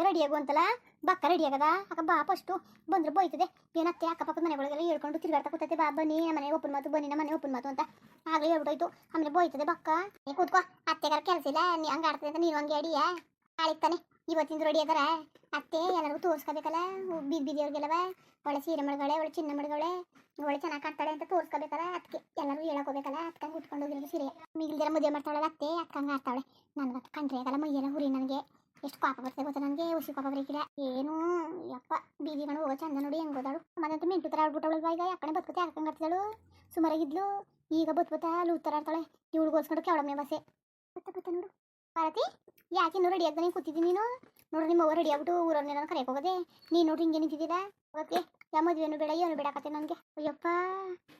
ready ಆಗು ಅಂತಲ್ಲ ಬಕ್ಕ ರೆಡಿ ಆಗದ ಅಕ್ಕ ಬಾ ಫಸ್ಟು ಬಂದ್ರೆ ಬೋಯ್ತದೆ ಏನತ್ತೆ ಅಕ್ಕಪಕ್ಕದ ಮನೆಗಳಿಗೆಲ್ಲ ಹೇಳ್ಕೊಂಡು ತಿರ್ಗಾಡ್ತಾ ಕೂತೈತೆ ಬಾ ಬನ್ನಿ ಮನೆ ಒಪ್ಪನ್ ಮಾತು ಬನ್ನಿ ನಮ್ಮ ಮನೆ ಒಪ್ಪನ್ ಮಾತು ಅಂತ ಆಗ್ಲೇ ಹೇಳ್ಬಿಟ್ಟೋಯ್ತು ಆಮೇಲೆ ಬೋಯ್ತದೆ ಬಕ್ಕ ನೀ ಕೂತ್ಕೋ ಅತ್ತೆಗಾರ ಕೆಲಸ ಇಲ್ಲ ನೀ ಹಂಗೆ ಆಡ್ತದೆ ಅಂತ ನೀನು ಹಂಗೆ ಅಡಿಯ ಆಳಿತಾನೆ ಇವತ್ತಿಂದ ರೆಡಿ ಅದಾರ ಅತ್ತೆ ಎಲ್ಲರಿಗೂ ತೋರಿಸ್ಕೋಬೇಕಲ್ಲ ಬೀದಿಯವ್ರಿಗೆಲ್ಲವ ಒಳ್ಳೆ ಸೀರೆ ಮಡ್ಗಳೇ ಒಳ್ಳೆ ಚಿನ್ನ ಮಡ್ಗಳೇ ಒಳ್ಳೆ ಚೆನ್ನಾಗಿ ಕಾಡ್ತಾಳೆ ಅಂತ ತೋರಿಸ್ಕೋಬೇಕಲ್ಲ ಅದಕ್ಕೆ ಎಲ್ಲರೂ ಹೇಳಕೋಬೇಕಲ್ಲ ಅತ್ಕಂಗೆ ಉಟ್ಕೊಂಡು ಹೋಗಿರೋದು ಸೀರೆ ಮಿಗಿಲ್ದಿರ ಮದುವೆ ಮಾಡ್ತಾವಳಲ್ಲ ಅತ್ತೆ ಅಕ್ಕಂಗೆ ಆಡ್ತಾವಳೆ ನನಗೆ ಕಂಡ್ರೆ ಆಗಲ್ಲ ಮೈಯೆಲ್ಲ ಹುರಿ ನನಗೆ ಎಷ್ಟು ಪಾಪ ಬರ್ತದೆ ಗೊತ್ತಾ ನನಗೆ ಹುಸಿ ಪಾಪ ಬರೀಕಿಲ್ಲ ಏನು ಯಪ್ಪ ಬೀದಿಗಳು ಹೋಗೋ ಚಂದ ನೋಡಿ ಹೆಂಗೆ ಹೋದಾಳು ಮದಂತೂ ಮಿಂಟು ಥರ ಆಡ್ಬಿಟ್ಟವಳು ಈಗ ಯಾಕಡೆ ಬದುಕುತ್ತೆ ಯಾಕಂಗೆ ಆಡ್ತಿದ್ದಾಳು ಸುಮಾರಾಗಿದ್ಲು ಈಗ ಬತ್ಬತ್ತಾ ಲೂತ್ ಥರ ಆಡ್ತಾಳೆ ಇವಳಿಗೋಸ್ಕೊಂಡು ಕೆವಳಮ್ಮೆ ಬಸೆ ಬತ್ತ ನೋಡು ಭಾರತಿ ಯಾಕೆ ಇನ್ನೂ ರೆಡಿ ಆಗ್ದಾನೆ ಕೂತಿದ್ದೀನಿ ನೀನು ನೋಡ್ರಿ ನಿಮ್ಮ ಅವ್ವ ರೆಡಿ ಆಗ್ಬಿಟ್ಟು ಊರನ್ನೆಲ್ಲ ಕರೆಯಕ್ಕೆ ಹೋಗೋದೆ ನೀನು ನೋಡ್ರಿ ಹಿಂಗೆ ನಿಂತಿದ್ದೀರಾ ಓಕೆ ಯಾ ಮದುವೆನು ಬೇಡ ಏನು ಬೇಡಕತ್ತೆ ನನಗೆ ಅಯ್ಯಪ್ಪ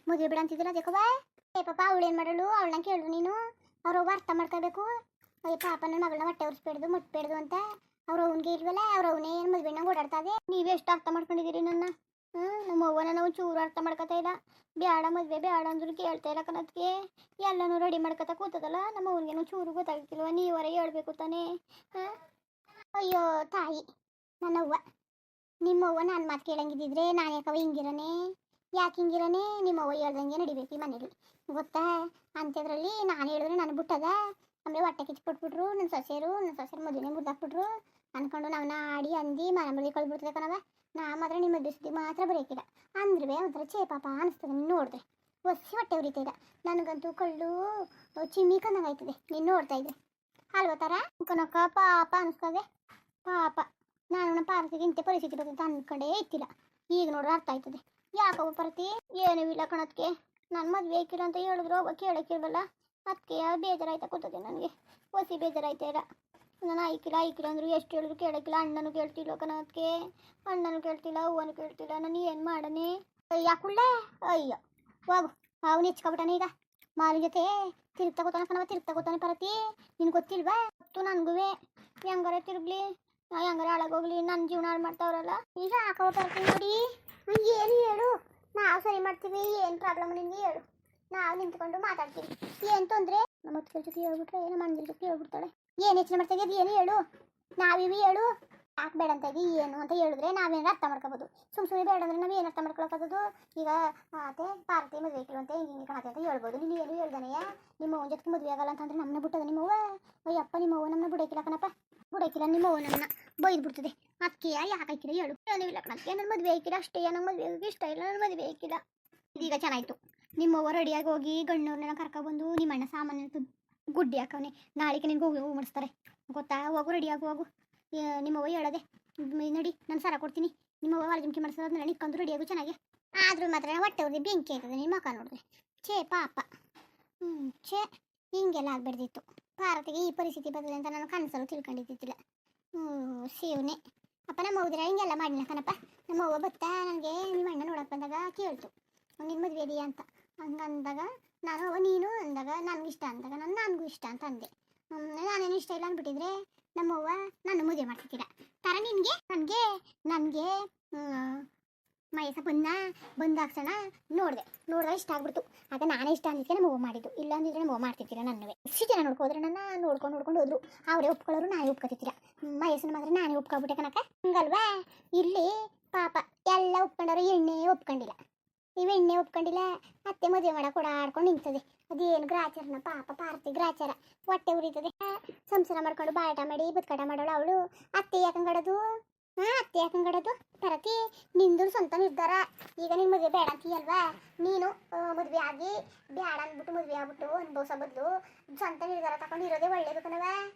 ಮದುವೆ ಬೇಡ ಅಂತಿದ್ದೀರಾ ಅದಕ್ಕವ ಏ ಪಾಪ ಅವಳು ಏನು ಮಾಡಲು ಅವಳನ್ನ ಕೇಳಿದ್ರು ನೀನು ಅವ್ರವ್ವ ಅರ್ಥ ಮಾಡ್ಕೋಬೇಕು ಅಯ್ಯ ಪಾಪ ನನ್ನ ಮಗಳನ್ನ ಹೊಟ್ಟೆ ಉರಿಸ್ಬೇಡ್ದು ಮುಟ್ಬೇಡ್ದು ಅಂತ ಅವ್ರ ಅವನಿಗೆ ಇಲ್ವಲ್ಲ ಅವ್ರ ಅವನೇ ಏನು ಮದುವೆನ ಓಡಾಡ್ತಾದೆ ನೀವೇ ಎಷ್ಟು ಅರ್ಥ ಮಾಡ್ಕೊಂಡಿದ್ದೀರಿ ನನ್ನ ನಮ್ಮ ಅವ್ವನ ನಾವು ಚೂರು ಅರ್ಥ ಮಾಡ್ಕೊತಾ ಇಲ್ಲ ಬೇಡ ಮದುವೆ ಬೇಡ ಅಂದ್ರು ಕೇಳ್ತಾ ಇಲ್ಲ ಕಣದ್ಗೆ ಎಲ್ಲನೂ ರೆಡಿ ಮಾಡ್ಕೊತಾ ಕೂತದಲ್ಲ ನಮ್ಮ ಅವ್ನಿಗೇನೋ ಚೂರು ಗೊತ್ತಾಗ್ತಿಲ್ವ ನೀವರ ಹೇಳ್ಬೇಕು ತಾನೇ ಅಯ್ಯೋ ತಾಯಿ ನನ್ನವ್ವ ನಿಮ್ಮವ್ವ ನಾನು ಮಾತು ಕೇಳಂಗಿದ್ದಿದ್ರೆ ನಾನು ಯಾಕವ ಹಿಂಗಿರನೆ ಯಾಕೆ ಹಿಂಗಿರನೆ ನಿಮ್ಮವ್ವ ಹೇಳ್ದಂಗೆ ನಡಿಬೇಕು ಈ ಮನೇಲಿ ಗೊತ್ತಾ ಅಂಥದ್ರಲ್ಲಿ ನಾನು ಹೇಳಿದ್ರೆ ನಾನು ಬಿಟ್ಟದ ಆಮೇಲೆ ಹೊಟ್ಟೆ ಕಿಚ್ಕೊಟ್ಬಿಟ್ರು ನನ್ನ ಸೊಸೆಯರು ಮದುವೆನೇ ಮುದ್ದಾಕ್ಬಿಟ್ರು ಅನ್ಕೊಂಡು ನಾವನ್ನ ಆಡಿ ಅಂದು ಮನೆ ಕಳ್ಬಿಡ್ತದೆ ಕಣವ ನಾ ಮಾತ್ರ ನಿಮ್ಮ ಸುದ್ದಿ ಮಾತ್ರ ಬರೋಕಿಲ್ಲ ಅಂದ್ರೆ ಒಂಥರ ಚೇಪಾಪ ಅನಿಸ್ತದೆ ನೀನು ನೋಡಿದ್ರೆ ಒಸಿ ಹೊಟ್ಟೆ ಉರಿತೈದ ನನಗಂತೂ ಕಳ್ಳು ಚಿಮ್ಮಿ ಕಂದಂಗಾಯ್ತದೆ ನೀನು ನೋಡ್ತಾ ಇದ್ದೆ ಅಲ್ವ ಥರ ಕನಕ ಪಾಪ ಅನಿಸ್ತದೆ ಪಾಪ ನಾನು ನಮ್ಮ ಪಾರ್ಸಿಗೆ ಇಂಥ ಪರಿಸ್ಥಿತಿ ಬರ್ತದೆ ಅಂದ್ಕೊಂಡೇ ಇತ್ತಿಲ್ಲ ಈಗ ನೋಡ್ರೆ ಅರ್ಥ ಆಯ್ತದೆ ಯಾಕವ ಪರತಿ ಏನೂ ಇಲ್ಲ ಕಣದಕ್ಕೆ ನಾನು ಮದುವೆ ಆಯ್ಕಿಲ್ಲ ಅಂತ ಹೇಳಿದ್ರು ಅವ ಕೇಳಕ್ಕಿಲ್ವಲ್ಲ ಅದಕ್ಕೆ ಬೇಜಾರಾಯ್ತಾ ಕೂತದೆ ನನಗೆ ಒಸಿ ಬೇಜಾರಾಯ್ತಾ ಇಲ್ಲ ನಾನು ಆಯ್ಕಿಲ್ಲ ಅಂದ್ರು ಎಷ್ಟು ಹೇಳಿದ್ರು ಕೇಳಕ್ಕಿಲ್ಲ ಅಣ್ಣನೂ ಕೇಳ್ತಿಲ್ಲ ಕಣದಕ್ಕೆ ಅಣ್ಣನೂ ಕೇಳ್ತಿಲ್ಲ ಅವ್ವನೂ ಕೇಳ್ತಿಲ್ಲ ನಾನು ಏನು ಮಾಡನೆ ಯಾಕುಳ್ಳೆ ಅಯ್ಯೋ ಹೋಗು ಅವ್ನು ಹೆಚ್ಕೊಬಿಟ್ಟಾನೆ ಈಗ ಮಾಲಿನ ಜೊತೆ ತಿರುಗ್ತಾ ಕೂತಾನೆ ಕಣವ ತಿರುಗ್ತಾ ಕೂತಾನೆ ಪರತಿ ನಿನ್ಗೆ ಗೊತ್ತಿಲ್ವಾ ಗೊತ್ತು ನನಗೂ ಹೆಂಗಾರ ತಿರುಗ್ಲಿ ಹೆಂಗಾರ ಹಾಳಾಗೋಗ್ಲಿ ನನ್ನ ಜೀವನ ಹಾಳು ಮಾಡ್ತಾವ್ರಲ್ಲ ಈಗ ಹಾಕೋ ಪರತಿ ನೋಡಿ ಏನು ಹೇಳು ನಾವು ಸರಿ ಮಾಡ್ತೀವಿ ಏನು ಪ್ರಾಬ್ಲಮ್ ನಿನಗೆ ಹೇಳು ನಾವು ನಿಂತ್ಕೊಂಡು ಮಾತಾಡ್ತೀವಿ ಏನು ತೊಂದರೆ ನಮ್ಮ ಅತ್ತಿಗೆ ಜೊತೆ ಹೇಳ್ಬಿಟ್ರೆ ನಮ್ಮ ಅಣ್ಣನ ಜೊತೆ ಹೇಳ್ಬಿಡ್ತಾಳೆ ಏನು ಯೋಚನೆ ಮಾಡ್ತಾ ಇದ್ದೀವಿ ಏನು ಹೇಳು ನಾವಿವಿ ಹೇಳು ಯಾಕೆ ಬೇಡ ಅಂತ ಏನು ಅಂತ ಹೇಳಿದ್ರೆ ನಾವೇನಾರು ಅರ್ಥ ಮಾಡ್ಕೋಬೋದು ಸುಮ್ಮನೆ ಬೇಡ ಅಂದರೆ ನಾವು ಏನು ಅರ್ಥ ಮಾಡ್ಕೊಳಕ್ಕಾಗೋದು ಈಗ ಅತ್ತೆ ಪಾರ್ತಿ ಮದುವೆ ಆಯ್ತು ಅಂತ ಹಿಂಗೆ ಕಾಣತ್ತೆ ಅಂತ ಹೇಳ್ಬೋದು ನೀನು ಏನು ಹೇಳ್ದಾನೆಯ ನಿಮ್ಮ ಅವ್ವನ ಜೊತೆ ಮದುವೆ ಆಗಲ್ಲ ಅಂತಂದ್ರೆ ನಮ್ಮನ್ನ ಬಿಟ್ಟದ ನಿಮ್ಮವ್ವ ಅಯ್ಯಪ್ಪ ನಿಮ್ಮವ್ವ ನಮ್ಮನ್ನ ಬಿಡೋಕಿಲ್ಲ ಕಣಪ್ಪ ಬಿಡೋಕಿಲ್ಲ ನಿಮ್ಮವ್ವ ನಮ್ಮನ್ನ ಬೈದು ಬಿಡ್ತದೆ ಅದಕ್ಕೆ ಯಾಕೆ ಹಾಕಿಲ್ಲ ಹೇಳು ಏನೂ ಇಲ್ಲ ಕಣಕ್ಕೆ ನನ್ನ ಮದುವೆ ಆಯ್ಕಿಲ್ಲ ಅಷ್ಟೇ ನನ್ನ ಮದುವೆ ಇಷ್ಟ ಇಲ್ಲ ನನ್ನ ಮದುವೆ ಆಯ್ಕಿಲ್ಲ ಇದೀಗ ಚೆನ್ನಾಯಿತು ನಿಮ್ಮವ್ವ ರೆಡಿಯಾಗಿ ಹೋಗಿ ಗಣ್ಣವ್ರನ್ನೆಲ್ಲ ಕರ್ಕೊಬಂದು ನಿಮ್ಮ ಅಣ್ಣ ಸಾಮಾನ್ಯ ಗುಡ್ಡಿ ಹಾಕವನೆ ನಾಳೆಗೆ ನಿನ್ಗೆ ಹೋಗಿ ಮಾಡಿಸ್ತಾರೆ ಗೊತ್ತಾ ಹೋಗು ರೆಡಿಯಾಗಿ ಹೋಗು ನಿಮ್ಮವ್ವ ಹೇಳೋದೆ ನಡಿ ನಾನು ಸರ ಕೊಡ್ತೀನಿ ನಿಮ್ಮವ್ವ ವಾಲ್ಜಿಮ್ಕಿ ಮಾಡಿಸೋದನ್ನ ನಿಂತ್ಕೊಂಡು ರೆಡಿಯಾಗು ಚೆನ್ನಾಗಿ ಆದರೂ ಮಾತ್ರ ಹೊಟ್ಟೆ ಅವ್ರಿಗೆ ಬೆಂಕಿ ಆಯ್ತದೆ ನಿಮ್ಮ ಮಕ್ಕ ನೋಡಿದ್ರೆ ಛೇ ಪಾಪ ಛೇ ಹಿಂಗೆಲ್ಲ ಆಗ್ಬಿಡ್ದಿತ್ತು ಭಾರತಿಗೆ ಈ ಪರಿಸ್ಥಿತಿ ಬರ್ತದೆ ಅಂತ ನಾನು ಕನಸಲು ತಿಳ್ಕೊಂಡಿದ್ದಿಲ್ಲ ಶಿವನೇ ಅಪ್ಪ ನಮ್ಮ ಹೋದ್ರೆ ಹಿಂಗೆಲ್ಲ ಮಾಡಿಲ್ಲ ಕಣಪ್ಪ ನಮ್ಮ ಅವ್ವ ಬತ್ತಾ ನನಗೆ ನಿಮ್ಮ ಅಣ್ಣ ನೋಡಕ್ಕೆ ಬಂದಾಗ ಕೇಳ್ತು ನಿನ್ನ ಮದುವೆ ಇದೆಯಾ ಅಂತ ಹಂಗಂದಾಗ ನಾನು ನೀನು ಅಂದಾಗ ನನಗಿಷ್ಟ ಅಂದಾಗ ನನಗೂ ಇಷ್ಟ ಅಂತ ಅಂದೆ ನಾನೇನು ಇಷ್ಟ ಇಲ್ಲ ಅಂದ್ಬಿಟ್ಟಿದ್ರೆ ನಮ್ಮವ್ವ ನಾನು ಮದುವೆ ಮಾಡ್ತಿದ್ದೀರ ಥರ ನನಗೆ ಮಯಸ ಬಂದಾಕ್ಷಣ ನೋಡಿದಾಗ ಇಷ್ಟ ಆಗ್ಬಿಡ್ತು ಆಗ ನಾನೇ ಇಷ್ಟ ಅಂದಿದ್ದೆ ನಮ್ಮ ಅವ್ವ ಮಾಡಿದ್ದು ಇಲ್ಲ ಅಂದಿದ್ರೆ ನಮ್ಮ ಅವ್ವ ಮಾಡ್ತಿದ್ದೀರ ನನ್ನವೇ ಇಷ್ಟು ಜನ ನೋಡ್ಕೋದ್ರೆ ನನ್ನ ನೋಡ್ಕೊಂಡು ಹೋದ್ರು ಅವರೇ ಒಪ್ಕೊಳ್ಳೋರು ನಾನೇ ಒಪ್ಕೊತಿದ್ದೀರ ಮಯಸ್ಸನ್ನು ಮಾತ್ರ ನಾನೇ ಒಪ್ಕೊಬಿಟ್ಟೆ ಕಣಕ್ಕ ಹಂಗಲ್ವಾ ಇಲ್ಲಿ ಪಾಪ ಎಲ್ಲ ಒಪ್ಕೊಂಡಾರು ಎಣ್ಣೆ ಒಪ್ಕೊಂಡಿಲ್ಲ ನೀವು ಎಣ್ಣೆ ಒಪ್ಕೊಂಡಿಲ್ಲ ಅತ್ತೆ ಮದುವೆ ಮಾಡಕ್ಕೆ ಆಡ್ಕೊಂಡು ನಿಂತದೆ ಅದೇನು ಗ್ರಾಚಾರನ ಪಾಪ ಪಾರ್ತಿ ಗ್ರಾಚಾರ ಹೊಟ್ಟೆ ಉರಿತದೆ ಸಂಸಾರ ಮಾಡ್ಕೊಂಡು ಬಾಟ ಮಾಡಿ ಬದುಕಾಟ ಮಾಡೋಳು ಅವಳು ಅತ್ತೆ ಯಾಕಂಗಡೋದು ಅತ್ತೆ ಯಾಕಂಗಡೋದು ಪರತಿ ನಿಂದು ಸ್ವಂತ ನಿರ್ಧಾರ ಈಗ ನಿನ್ನ ಮದುವೆ ಬೇಡ ಅಂತೀಯಲ್ವಾ ನೀನು ಮದುವೆ ಆಗಿ ಬೇಡ ಅಂದ್ಬಿಟ್ಟು ಮದುವೆ ಆಗ್ಬಿಟ್ಟು ಅನುಭವಿಸೋ ಬದಲು ಸ್ವಂತ ನಿರ್ಧಾರ ತಗೊಂಡು ಇರೋದೇ ಒಳ್ಳೇದು ಕಣವ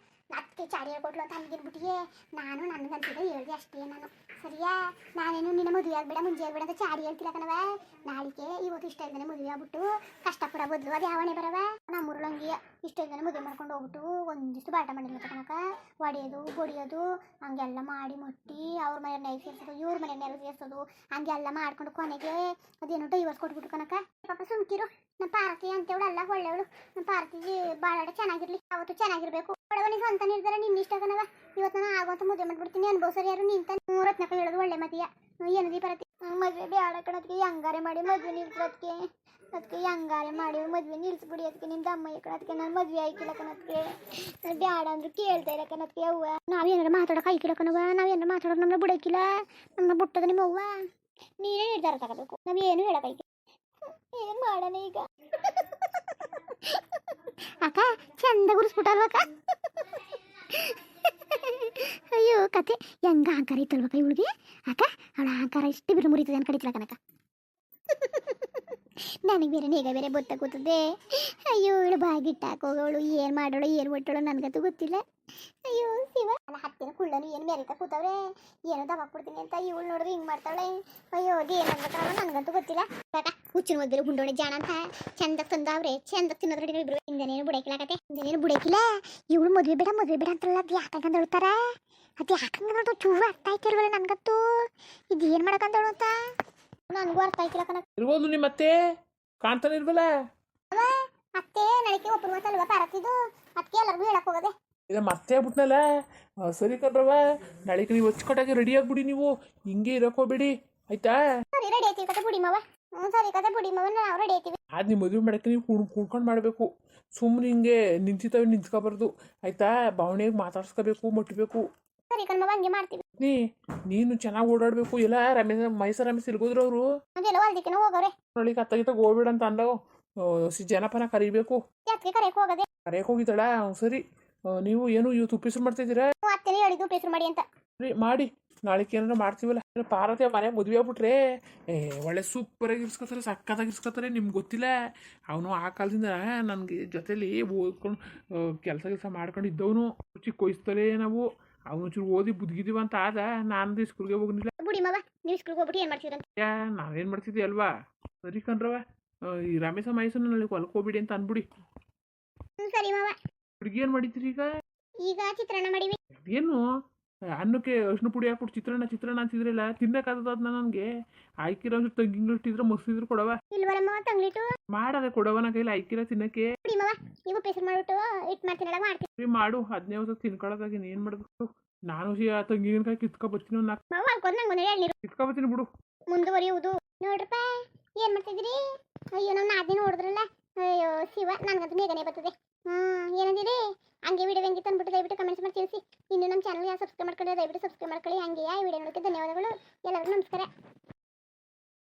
ಅದಕ್ಕೆ ಚಾಡಿ ಹೇಳ್ಕೊಟ್ಲು ಅಂತ ಹಂಗಿನ್ಬಿಟ್ಟಿಗೆ ನಾನು ನನಗಂತಿದ್ದೆ ಹೇಳಿದೆ ಅಷ್ಟೇ ನಾನು ಸರಿಯಾ ನಾನೇನು ನಿನ್ನ ಮದುವೆ ಆಗಬೇಡ ಮುಂಜೆ ಆಗಬೇಡ ಅಂತ ಚಾಡಿ ಹೇಳ್ತಿಲ್ಲ ಕಣವ ನಾಳಿಗೆ ಇವತ್ತು ಇಷ್ಟ ಇದ್ದಾನೆ ಮದುವೆ ಆಗ್ಬಿಟ್ಟು ಕಷ್ಟಪಡೋ ಬದಲು ಅದು ಯಾವಣೆ ಬರವ ನಮ್ಮೂರಳಂಗಿ ಇಷ್ಟ ಇದ್ದಾನೆ ಮದುವೆ ಮಾಡ್ಕೊಂಡು ಹೋಗ್ಬಿಟ್ಟು ಒಂದಿಷ್ಟು ಬಾಟ ಮಾಡಿಲ್ಲ ಕಣಕ ಒಡೆಯೋದು ಬಡಿಯೋದು ಹಂಗೆಲ್ಲ ಮಾಡಿ ಮುಟ್ಟಿ ಅವ್ರ ಮನೆ ನೆಲ ಸೇರಿಸೋದು ಇವ್ರ ಮನೆ ನೆಲ ಸೇರಿಸೋದು ಹಂಗೆಲ್ಲ ಮಾಡ್ಕೊಂಡು ಕೊನೆಗೆ ಅದೇನು ಡೈವರ್ಸ್ ಕೊಟ್ಬಿಟ್ಟು ಕಣಕ ಪಾಪ ಸುಮ್ಕಿರು ನಮ್ಮ ಪಾರ್ತಿ ಅಂತೇವಳು ಅಲ್ಲ ಒಳ್ಳೆಯವಳು ನಮ್ಮ ಪಾರ್ತಿಗೆ ಬಾಳಾಡ ಚೆನ್ನಾಗಿರ್ಲಿ ಅವತ್ತು ಚೆನ್ನಾಗಿರ್ಬೇಕು ಒಳವನಿ ಸ್ವಂತ ನಿರ್ಧಾರ ನಿನ್ನ ಇಷ್ಟ ಕಣವ ಇವತ್ತು ನಾನು ಆಗುವಂತ ಮದುವೆ ಮಾಡ್ಬಿಡ್ತೀನಿ ಅನ್ಭವಿಸೋರು ಯಾರು ನಿಂತ ರತ್ನಕ ಹೇಳೋದು ಒಳ್ಳೆ ಮತಿಯ ಏನದಿ ಪರತಿ ಮದುವೆ ಬೇಡ ಕಣದಕ್ಕೆ ಹೆಂಗಾರೆ ಮಾಡಿ ಮದುವೆ ನಿಲ್ಸೋದಕ್ಕೆ ಅದಕ್ಕೆ ಹೆಂಗಾರೆ ಮಾಡಿ ಮದುವೆ ನಿಲ್ಸ್ಬಿಡಿ ಅದಕ್ಕೆ ನಿಮ್ದು ಅಮ್ಮ ಕಣದಕ್ಕೆ ನಾನು ಮದುವೆ ಆಯ್ಕಿಲ್ಲ ಕಣದಕ್ಕೆ ನಾನು ಬೇಡ ಅಂದ್ರು ಕೇಳ್ತಾ ಇಲ್ಲ ಕಣದಕ್ಕೆ ಅವ್ವ ನಾವೇನಾರು ಮಾತಾಡೋಕೆ ಆಯ್ಕಿಲ್ಲ ಕಣವ ನಾವೇನಾರು ಮಾತಾಡೋಕೆ ನಮ್ಮನ್ನ ಬಿಡೋಕಿಲ್ಲ ನಮ್ಮನ್ನ ಬಿಟ್ಟದ ನಿಮ್ಮ ಅವ್ವ ನೀನೇ ನಿರ್ಧಾರ ತಗೋಬೇಕು ನಾವೇನು ಹೇಳೋಕಾಯ್ತು ಏನು ಮಾಡೋಣ ಈಗ ಅಕ್ಕ ಚಂದ ಗುರಿಸ್ಬಿಟ್ಟಲ್ವಕ್ಕ ಅಯ್ಯೋ ಕತೆ ಹೆಂಗ ಅಹಂಕಾರ ಇತ್ತಲ್ವಕ್ಕ ಇವಳಿಗೆ ಅಕ್ಕ ಅವಳ ಅಹಂಕಾರ ಇಷ್ಟು ಬಿರು ಮುರಿತದೆ ಅಂತ ಕಡಿತಿಲ್ಲ ಕನಕ ನನಗೆ ಬೇರೆ ನೀಗ ಬೇರೆ ಬೊತ್ತ ಕೂತದೆ ಅಯ್ಯೋ ಇವಳು ಬಾಗಿಟ್ಟ ಹಾಕೋಗಳು ಏನು ಮಾಡೋಳು ಏನು ಒಟ್ಟೋಳು ನನಗಂತೂ ಗೊತ್ತಿಲ್ಲ ಅಯ್ಯೋ ಶಿವ ಅಲ್ಲ ಹತ್ತಿನ ಕುಳ್ಳನು ಏನು ಮೆರಿತಾ ಕೂತವ್ರೆ ಏನೋ ದಬಾಕ್ ಕೊಡ್ತೀನಿ ಅಂತ ಇವಳು ನೋಡಿದ್ರೆ ಹಿಂಗೆ ಮಾಡ್ತಾಳೆ ಅಯ್ಯೋ ಅದು ಏನು ಅನ್ಬೇಕಲ್ಲ ನನಗಂತೂ ಗೊತ್ತಿಲ್ಲ ಕಾಕ ಹುಚ್ಚಿನ ಮದ್ದಿರು ಗುಂಡೋಣಿ ಜಾಣ ಅಂತ ಚಂದ ತಂದವ್ರೆ ಚಂದ ತಿನ್ನೋದ್ರೊಳಗೆ ಇಬ್ರು ಹಿಂದೇನೇನು ಬುಡಕಿಲ್ಲ ಕತೆ ಹಿಂದೇನೇನು ಬುಡಕಿಲ್ಲ ಇವಳು ಮದುವೆ ಬೇಡ ಅಂತಾರಲ್ಲ ಅದು ಯಾಕಂತ ಹೇಳ್ತಾರ ಅದು ಯಾಕಂದ್ರೆ ಚೂರು ಅರ್ಥ ಆಯ್ತಿಲ್ವಲ್ಲ ನನಗಂತೂ ಇದು ಏನು ಮಾಡಕಂತೇಳು ಅಂತ ನನಗೂ ಅರ್ಥ ಆಯ್ತಿಲ್ಲ ಕನಕ ಇರ್ಬೋದು ನಿಮ್ಮ ಅತ್ತೆ ಕಾಣ್ತಾನೆ ಇಲ್ವಲ್ಲ ಅತ್ತೆ ನನಗೆ ಒಬ್ಬರು ಮಾತಲ್ವ ಪಾರತ್ತಿದ್ದು ಅದಕ್ಕೆ ಎಲ್ಲರಿಗೂ ಹೇಳಕ್ ಹೋಗದೆ ಇಲ್ಲ ಮತ್ತೆ ಆಗ್ಬಿಟ್ನಲ್ಲ ಸರಿ ಕಣ್ರವ ನಾಳೆಗೆ ನೀವು ಹೊಚ್ಕೊಟ್ಟಾಗೆ ರೆಡಿ ಆಗ್ಬಿಡಿ ನೀವು ಹಿಂಗೆ ಇರೋಕೋಬೇಡಿ ಆಯ್ತಾ ಸರಿ ರೆಡಿ ಆಯ್ತೀವಿ ಕತೆ ಬುಡಿ ಮಾವ ಸರಿ ಕತೆ ಬುಡಿ ಮಾವ ನಾವು ರೆಡಿ ಆಯ್ತೀವಿ ಅದು ನೀವು ಮದುವೆ ಮಾಡೋಕ್ಕೆ ನೀವು ಕುಣ್ಕೊಂಡು ಮಾಡಬೇಕು ಸುಮ್ಮನೆ ಹಿಂಗೆ ನಿಂತ್ಕೊಬಾರ್ದು ಆಯ್ತಾ ಭಾವನೆಗೆ ಮಾತಾಡ್ಸ್ಕೋಬೇಕು ಮುಟ್ಟಬೇಕು ಸರಿ ಕಣ್ಮವ ಹಂಗೆ ಮಾಡ್ತೀವಿ ನೀನು ಚೆನ್ನಾಗಿ ಓಡಾಡಬೇಕು ಎಲ್ಲ ಮೈಸೂರು ರಮೇಶ್ ಇರ್ಗೋದ್ರು ಅವರು ಅದೆಲ್ಲ ಹೊಲ್ದಿಕ್ಕೆನ ಹೋಗೋರೆ ನಾಳೆಗೆ ಅತ್ತಗಿತ್ತಾಗ ಹೋಗ್ಬೇಡ ಅಂತ ಅಂದವು ಜನಪನ ಕರಿಬೇಕು ಯಾಕೆ ಕರೆಯಕ್ಕೆ ಹೋಗದೆ ಕರೆಯಕ್ಕೆ ಹೋಗಿದ್ದಾಳ ಸರಿ ನೀವು ಏನು ಇವತ್ತು ಉಪ್ಪಿಸ್ರು ಮಾಡ್ತಿದ್ದೀರಾ ಅತ್ತೆನೇ ಹೇಳಿದ್ದು ಉಪೇಸರು ಮಾಡಿ ಅಂತ ಸರಿ ಮಾಡಿ ನಾಳೆಗೆ ಏನಾರ ಮಾಡ್ತೀವಲ್ಲ ಪಾರ್ವತಿ ಮನೆ ಮದುವೆ ಆಗ್ಬಿಟ್ರೆ ಒಳ್ಳೆ ಸೂಪರಾಗಿ ಇರ್ಸ್ಕೊತಾರೆ ಸಕ್ಕತ್ತಾಗಿ ಇರ್ಸ್ಕೊತಾರೆ ನಿಮ್ಗೆ ಗೊತ್ತಿಲ್ಲ ಅವನು ಆ ಕಾಲದಿಂದ ನನಗೆ ಜೊತೇಲಿ ಓದ್ಕೊಂಡು ಕೆಲಸ ಮಾಡ್ಕೊಂಡು ಇದ್ದವನು ಚಿಕ್ಕ ವಯಸ್ಸಲ್ಲೇ ನಾವು ಅವನು ಚೂರು ಓದಿ ಬುದ್ಗಿದೀವ ಅಂತ ಆದ ನಾನು ಸ್ಕೂಲ್ಗೆ ಹೋಗಿಲ್ಲ ಬುಡಿ ಮಾವ ನೀವು ಸ್ಕೂಲ್ಗೆ ಹೋಗ್ಬಿಟ್ಟು ಏನು ಮಾಡ್ತೀರಂತ ನಾವೇನು ಮಾಡ್ತಿದ್ವಿ ಅಲ್ವಾ ಸರಿ ಕಣ್ರವ ಈ ರಮೇಶ ಮೈಸೂರು ನನಗೆ ಹೊಲಕ್ಕೆ ಹೋಗ್ಬಿಡಿ ಅಂತ ಅನ್ಬಿಡಿ ಸರಿ ಮಾವ ಹುಡುಗಿ ಏನು ಮಾಡಿದ್ರಿ ಈಗ ಚಿತ್ರಾನ್ನ ಮಾಡಿವಿ ಏನು ಅನ್ನಕ್ಕೆ ಅರ್ಶಿನ ಪುಡಿ ಹಾಕ್ಬಿಟ್ಟು ಚಿತ್ರಾನ್ನ ಅಂತಿದ್ರಲ್ಲ ತಿನ್ನಕ್ಕಾಗದ ಅದನ್ನ ನನಗೆ ಆಯ್ಕಿರೋ ತಂಗಿಂಗಿಟ್ಟಿದ್ರೆ ಮಸ್ತಿದ್ರು ಕೊಡವ ಇಲ್ವಲ್ಲ ಮಾವ ತಂಗ್ಲಿಟ್ಟು ಮಾಡದೆ ಕೊಡವ ನನ್ನ ಕೈಲಿ ಆಯ್ಕಿರ ತಿನ್ನಕ್ಕೆ ಬುಡಿ ಮಾವ ನೀವು ಉಪೇಸರು ಮಾಡ್ಬಿಟ್ಟು ಇಟ್ಟು ಮಾಡ್ತೀನಲ್ಲ ಮಾಡ್ತೀನಿ ಸರಿ ಮಾಡು 15 ವರ್ಷ ತಿನ್ಕೊಳ್ಳೋದಾಗ ಏನು ಮಾಡಬೇಕು ನಾನು ಆ ತಂಗಿನ ಕಿತ್ಕೊ ಬರ್ತೀನಿ ಒಂದು ಮಾವ ಅನ್ಕೊಂಡು ನಂಗೆ ಒಂದು ಎಳ್ನೀರು ಕಿತ್ಕೊ ಬರ್ತೀನಿ ಬಿಡು ಮುಂದುವರಿಯುವುದು ನೋಡ್ರಪ್ಪ ಏನು ಮಾಡ್ತಿದ್ದೀರಿ ಅಯ್ಯೋ ನಮ್ಮ ನಾದಿನ ನೋಡಿದ್ರಲ್ಲ ಅಯ್ಯೋ ಶಿವ ನನಗಂತೂ ಬೇಗನೆ ಬರ್ತದೆ ಏನಂದಿರಿ ಹಂಗೆ ವಿಡಿಯೋ ಹೆಂಗಿತ್ತು ಅಂದ್ಬಿಟ್ಟು ದಯವಿಟ್ಟು ಕಮೆಂಟ್ಸ್ ಮಾಡಿ ತಿಳಿಸಿ ಇನ್ನು ನಮ್ಮ ಚಾನಲ್ಗೆ ಸಬ್ಸ್ಕ್ರೈಬ್ ಮಾಡ್ಕೊಳ್ಳಿ ದಯವಿಟ್ಟು ಸಬ್ಸ್ಕ್ರೈಬ್ ಮಾಡ್ಕೊಳ್ಳಿ ಹಂಗೆ ವಿಡಿಯೋ ನೋಡೋಕ್ಕೆ ಧನ್ಯವಾದ